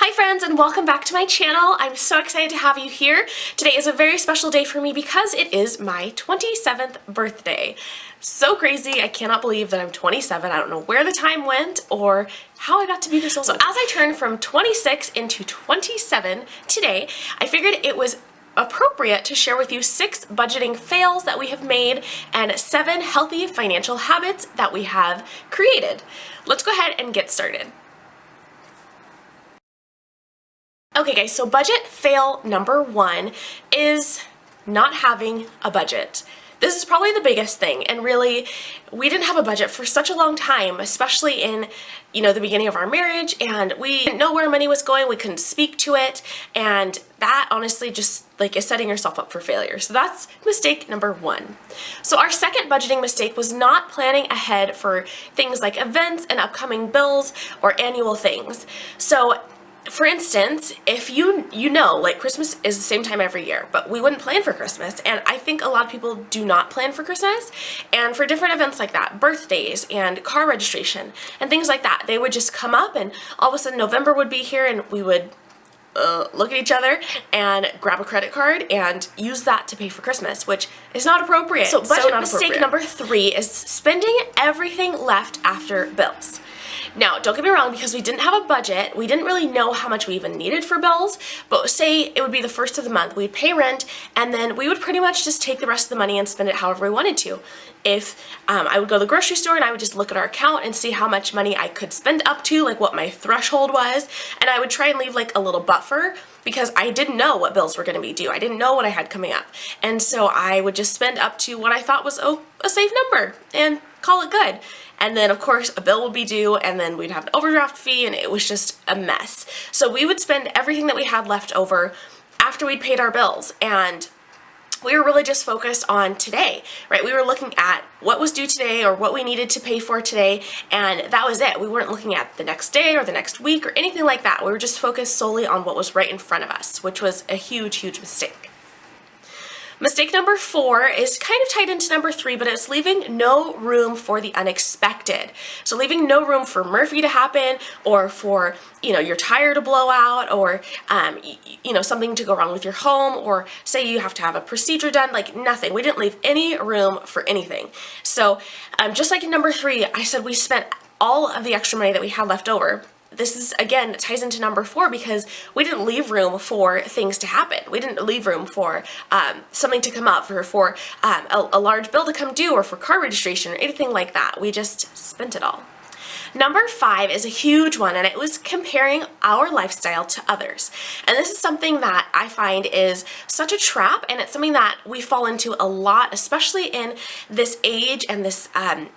Hi friends, and welcome back to my channel. I'm so excited to have you here. Today is a very special day for me because it is my 27th birthday. So crazy, I cannot believe that I'm 27. I don't know where the time went or how I got to be this old. So as I turn from 26 into 27 today, I figured it was appropriate to share with you 6 budgeting fails that we have made and 7 healthy financial habits that we have created. Let's go ahead and get started. Okay guys, so budget fail number 1 is not having a budget. This is probably the biggest thing, and really, we didn't have a budget for such a long time, especially in, the beginning of our marriage, and we didn't know where money was going, we couldn't speak to it, and that honestly just is setting yourself up for failure. So that's mistake number 1. So our second budgeting mistake was not planning ahead for things like events and upcoming bills or annual things. So for instance, if you know, Christmas is the same time every year, but we wouldn't plan for Christmas, and I think a lot of people do not plan for Christmas, and for different events like that, birthdays and car registration and things like that, they would just come up and all of a sudden November would be here and we would look at each other and grab a credit card and use that to pay for Christmas, which is not appropriate. So budget mistake number 3 is spending everything left after bills. Now, don't get me wrong, because we didn't have a budget, we didn't really know how much we even needed for bills, but say it would be the first of the month, we'd pay rent, and then we would pretty much just take the rest of the money and spend it however we wanted to. If I would go to the grocery store and I would just look at our account and see how much money I could spend up to, what my threshold was, and I would try and leave a little buffer because I didn't know what bills were going to be due. I didn't know what I had coming up. And so I would just spend up to what I thought was a safe number and call it good. And then of course a bill would be due and then we'd have an overdraft fee and it was just a mess. So we would spend everything that we had left over after we'd paid our bills, and we were really just focused on today, right? We were looking at what was due today or what we needed to pay for today, and that was it. We weren't looking at the next day or the next week or anything like that. We were just focused solely on what was right in front of us, which was a huge, huge mistake. Mistake number 4 is kind of tied into number 3, but it's leaving no room for the unexpected. So leaving no room for Murphy to happen, or for, your tire to blow out, or, something to go wrong with your home, or say you have to have a procedure done, nothing. We didn't leave any room for anything. So just like in number 3, I said we spent all of the extra money that we had left over. This is, again, ties into number 4 because we didn't leave room for things to happen. We didn't leave room for something to come up, for a large bill to come due, or for car registration or anything like that. We just spent it all. Number 5 is a huge one, and it was comparing our lifestyle to others. And this is something that I find is such a trap, and it's something that we fall into a lot, especially in this age and this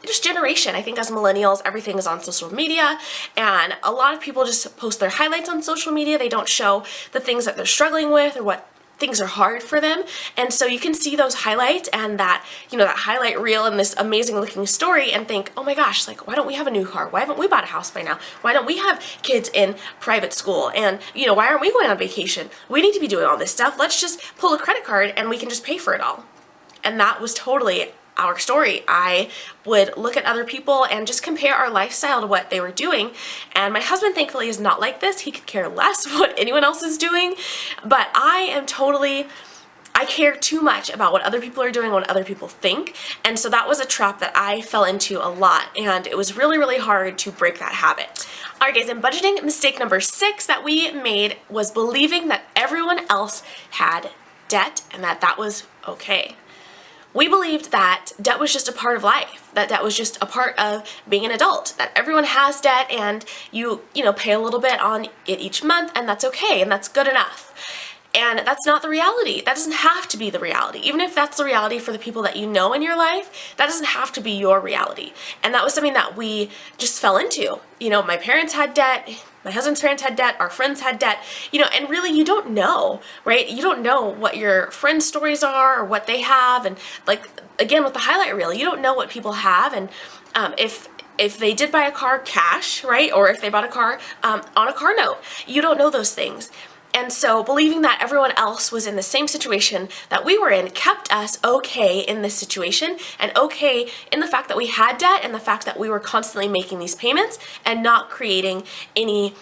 just generation. I think as millennials, everything is on social media, and a lot of people just post their highlights on social media. They don't show the things that they're struggling with or what things are hard for them, and so you can see those highlights and that, that highlight reel and this amazing looking story and think, oh my gosh, why don't we have a new car? Why haven't we bought a house by now? Why don't we have kids in private school? And, why aren't we going on vacation? We need to be doing all this stuff. Let's just pull a credit card and we can just pay for it all. And that was totally our story. I would look at other people and just compare our lifestyle to what they were doing, and my husband thankfully is not like this. He could care less what anyone else is doing, but I care too much about what other people are doing, what other people think, and so that was a trap that I fell into a lot, and it was really, really hard to break that habit. Alright guys, and budgeting mistake number 6 that we made was believing that everyone else had debt and that was okay. We believed that debt was just a part of life, that debt was just a part of being an adult, that everyone has debt and you pay a little bit on it each month, and that's okay and that's good enough. And that's not the reality. That doesn't have to be the reality. Even if that's the reality for the people that you know in your life, that doesn't have to be your reality. And that was something that we just fell into. My parents had debt, my husband's parents had debt, our friends had debt, and really you don't know, right? You don't know what your friends' stories are or what they have, and again with the highlight reel, you don't know what people have, and if they did buy a car cash, right, or if they bought a car on a car note, you don't know those things. And so believing that everyone else was in the same situation that we were in kept us okay in this situation and okay in the fact that we had debt and the fact that we were constantly making these payments and not creating any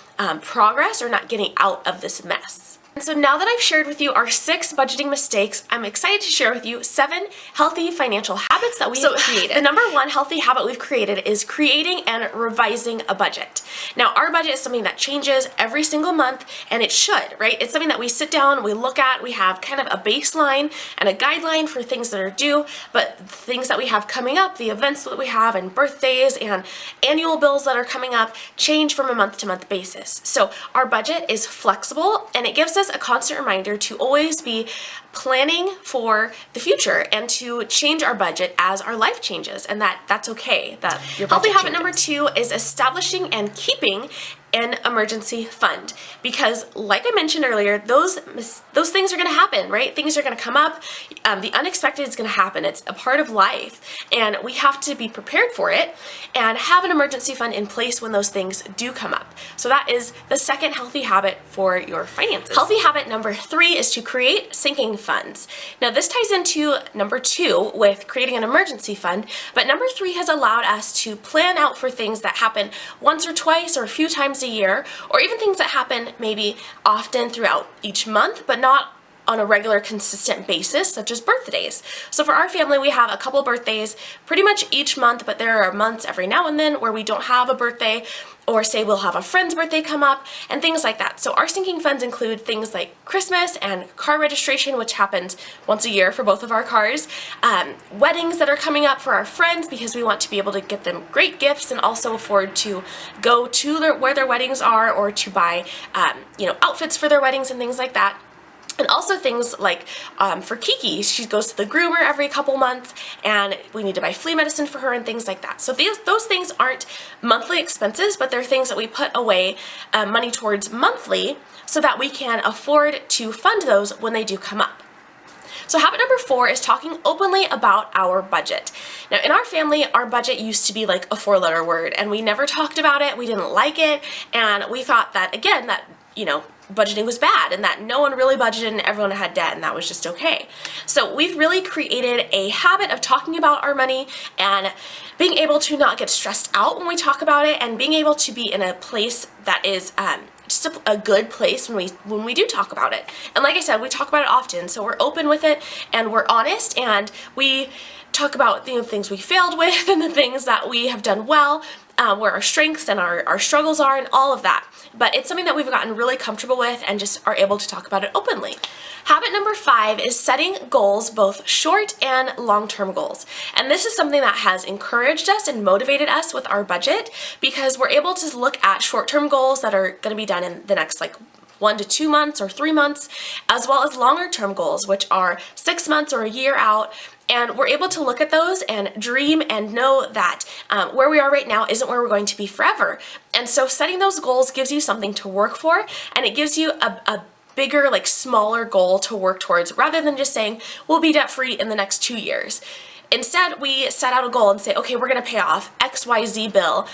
progress or not getting out of this mess. And so now that I've shared with you our 6 budgeting mistakes, I'm excited to share with you 7 healthy financial habits that we have created. The number 1 healthy habit we've created is creating and revising a budget. Now, our budget is something that changes every single month, and it should, right? It's something that we sit down, we look at, we have kind of a baseline and a guideline for things that are due, but things that we have coming up, the events that we have, and birthdays and annual bills that are coming up change from a month-to-month basis. So our budget is flexible, and it gives us a constant reminder to always be planning for the future and to change our budget as our life changes, and that's okay. That your healthy habit number 2 is establishing and keeping an emergency fund, because like I mentioned earlier, those things are going to happen, right? Things are going to come up. The unexpected is going to happen. It's a part of life, and we have to be prepared for it and have an emergency fund in place when those things do come up. So that is the second healthy habit for your finances. Healthy habit number 3 is to create sinking funds. Now this ties into number 2 with creating an emergency fund, but number 3 has allowed us to plan out for things that happen once or twice or a few times a year, or even things that happen maybe often throughout each month, but not on a regular consistent basis, such as birthdays. So for our family, we have a couple birthdays pretty much each month, but there are months every now and then where we don't have a birthday, or say we'll have a friend's birthday come up and things like that. So our sinking funds include things like Christmas and car registration, which happens once a year for both of our cars, weddings that are coming up for our friends because we want to be able to get them great gifts and also afford to go to where their weddings are, or to buy outfits for their weddings and things like that. And also things like for Kiki, she goes to the groomer every couple months, and we need to buy flea medicine for her and things like that. So those things aren't monthly expenses, but they're things that we put away money towards monthly so that we can afford to fund those when they do come up. So habit number 4 is talking openly about our budget. Now in our family, our budget used to be like a 4-letter word, and we never talked about it, we didn't like it, and we thought that, again, that, budgeting was bad and that no one really budgeted and everyone had debt and that was just okay. So we've really created a habit of talking about our money and being able to not get stressed out when we talk about it, and being able to be in a place that is just a good place when we do talk about it. And like I said, we talk about it often, so we're open with it and we're honest, and we talk about the things we failed with and the things that we have done well, where our strengths and our struggles are, and all of that. But it's something that we've gotten really comfortable with and just are able to talk about it openly. Habit number 5 is setting goals, both short and long-term goals. And this is something that has encouraged us and motivated us with our budget, because we're able to look at short-term goals that are going to be done in the next 1 to 2 months or 3 months, as well as longer-term goals, which are 6 months or a year out. And we're able to look at those and dream and know that where we are right now isn't where we're going to be forever. And so setting those goals gives you something to work for, and it gives you a bigger, smaller goal to work towards, rather than just saying, we'll be debt-free in the next 2 years. Instead, we set out a goal and say, okay, we're going to pay off XYZ bill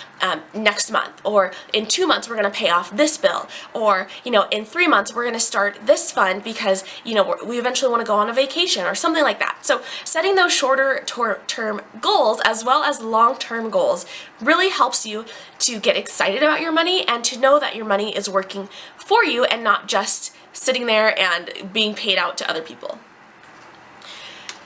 next month, or in 2 months we're going to pay off this bill, or in 3 months we're going to start this fund because we eventually want to go on a vacation or something like that. So setting those shorter term goals as well as long-term goals really helps you to get excited about your money and to know that your money is working for you and not just sitting there and being paid out to other people.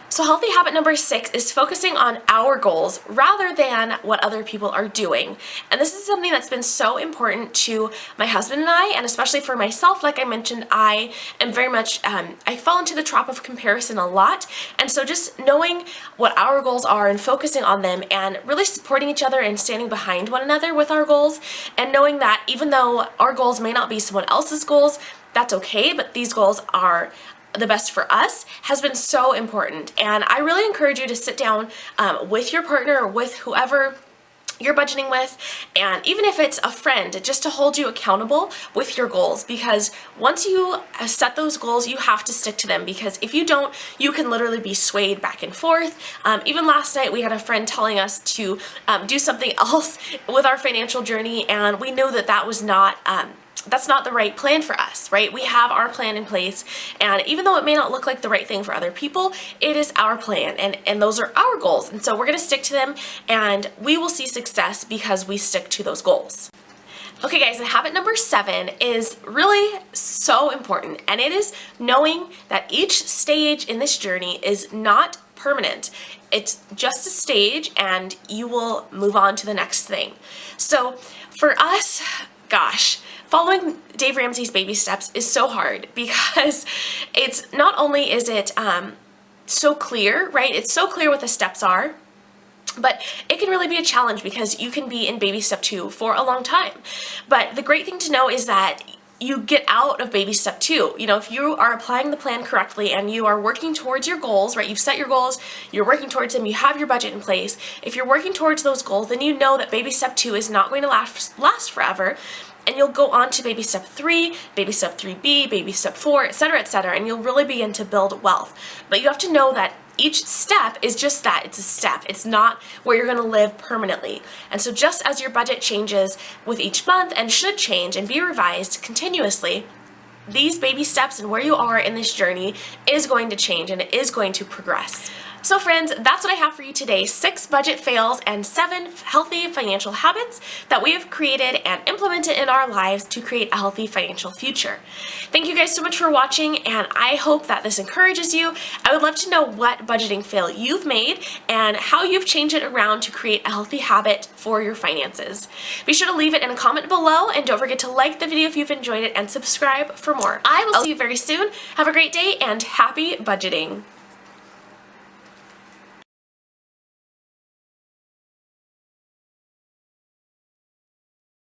So healthy habit number 6 is focusing on our goals rather than what other people are doing. And this is something that's been so important to my husband and I, and especially for myself. Like I mentioned, I am very much, I fall into the trap of comparison a lot. And so just knowing what our goals are and focusing on them and really supporting each other and standing behind one another with our goals, and knowing that even though our goals may not be someone else's goals, that's okay, but these goals are the best for us, has been so important. And I really encourage you to sit down with your partner or with whoever you're budgeting with, and even if it's a friend, just to hold you accountable with your goals, because once you set those goals, you have to stick to them, because if you don't, you can literally be swayed back and forth. Even last night we had a friend telling us to do something else with our financial journey, and we knew that that was not that's not the right plan for us, right? We have our plan in place, and even though it may not look like the right thing for other people, it is our plan, and those are our goals, and so we're going to stick to them, and we will see success because we stick to those goals. Okay guys, and habit number 7 is really so important, and it is knowing that each stage in this journey is not permanent. It's just a stage, and you will move on to the next thing. So for us, gosh, following Dave Ramsey's baby steps is so hard because it's not only is it so clear, right? It's so clear what the steps are, but it can really be a challenge because you can be in baby step 2 for a long time. But the great thing to know is that you get out of baby step 2. You know, if you are applying the plan correctly and you are working towards your goals, right? You've set your goals, you're working towards them, you have your budget in place. If you're working towards those goals, then you know that baby step 2 is not going to last forever. And you'll go on to baby step 3, baby step 3B, baby step 4, etc., and you'll really begin to build wealth. But you have to know that each step is just that, it's a step. It's not where you're going to live permanently. And so just as your budget changes with each month and should change and be revised continuously, these baby steps and where you are in this journey is going to change and it is going to progress. So friends, that's what I have for you today. 6 budget fails and 7 healthy financial habits that we have created and implemented in our lives to create a healthy financial future. Thank you guys so much for watching, and I hope that this encourages you. I would love to know what budgeting fail you've made and how you've changed it around to create a healthy habit for your finances. Be sure to leave it in a comment below, and don't forget to like the video if you've enjoyed it and subscribe for more. I will see you very soon. Have a great day and happy budgeting.